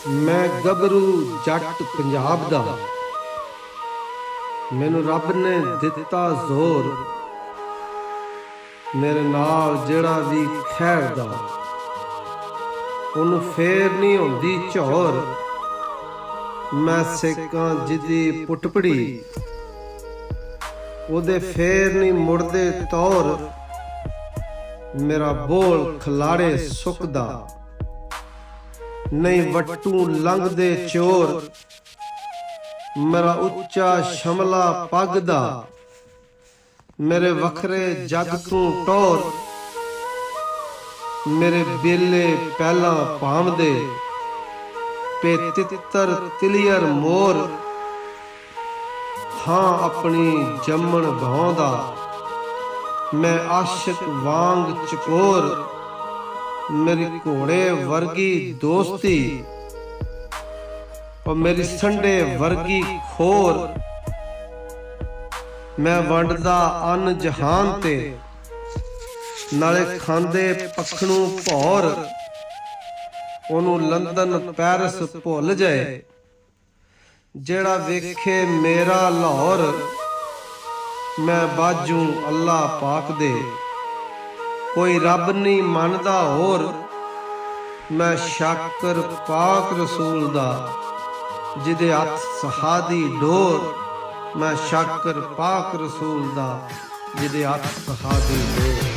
ਮੈਂ ਗੱਭਰੂ ਜੱਟ ਪੰਜਾਬ ਦਾ, ਮੈਨੂੰ ਰੱਬ ਨੇ ਦਿੱਤਾ ਜ਼ੋਰ। ਮੇਰੇ ਨਾਲ ਜਿਹੜਾ ਵੀ ਖੈਰਦਾ, ਉਹਨੂੰ ਫੇਰ ਨਹੀਂ ਹੁੰਦੀ ਝੋਰ। ਮੈਂ ਸੇਕਾਂ ਜਿਹਦੀ ਪੁੱਟਪੜੀ, ਉਹਦੇ ਫੇਰ ਨਹੀਂ ਮੁੜਦੇ ਤੌਰ। ਮੇਰਾ ਬੋਲ ਖਲਾੜੇ ਸੁੱਕਦਾ, ਨਹੀਂ ਵੱਟੂ ਲੰਘਦੇ ਚੋਰ। ਮੇਰਾ ਉੱਚਾ ਸ਼ਮਲਾ ਪੱਗ ਦਾ, ਮੇਰੇ ਵੱਖਰੇ ਜੱਗ ਤੂੰ ਟੋਰ। ਮੇਰੇ ਬੇਲੇ ਪਹਿਲਾਂ ਭਾਂਵਦੇ, ਪੇ ਤਿੱਤਰ ਤਿਲੀਅਰ ਮੋਰ। ਹਾਂ ਆਪਣੀ ਜੰਮਣ ਭਾਉਂਦਾ, ਮੈਂ ਆਸ਼ਿਕ ਵਾਂਗ ਚਕੋਰ। ਮੇਰੀ ਘੋੜੇ ਵਰਗੀ ਦੋਸਤੀ, ਉਹ ਮੇਰੀ ਸੰਡੇ ਵਰਗੀ ਖੋਰ। ਮੈਂ ਵੰਡਦਾ ਅੰਨ ਜਹਾਨ ਤੇ, ਨਾਲੇ ਖਾਂਦੇ ਪਖਣੂ ਭੌਰ। ਉਹਨੂੰ ਲੰਦਨ ਪੈਰਿਸ ਭੁੱਲ ਜਾਏ, ਜਿਹੜਾ ਵੇਖੇ ਮੇਰਾ ਲਾਹੌਰ। ਮੈਂ ਬਾਜੂ ਅੱਲਾ ਪਾਕ ਦੇ, ਕੋਈ ਰੱਬ ਨਹੀਂ ਮੰਨਦਾ ਹੋਰ। ਮੈਂ ਸ਼ਾਕਰ ਪਾਕ ਰਸੂਲ ਦਾ, ਜਿਹਦੇ ਹੱਥ ਸਹਾਦੀ ਡੋਰ। ਮੈਂ ਸ਼ਾਕਰ ਪਾਕ ਰਸੂਲ ਦਾ, ਜਿਹਦੇ ਹੱਥ ਸਹਾਦੀ ਡੋਰ।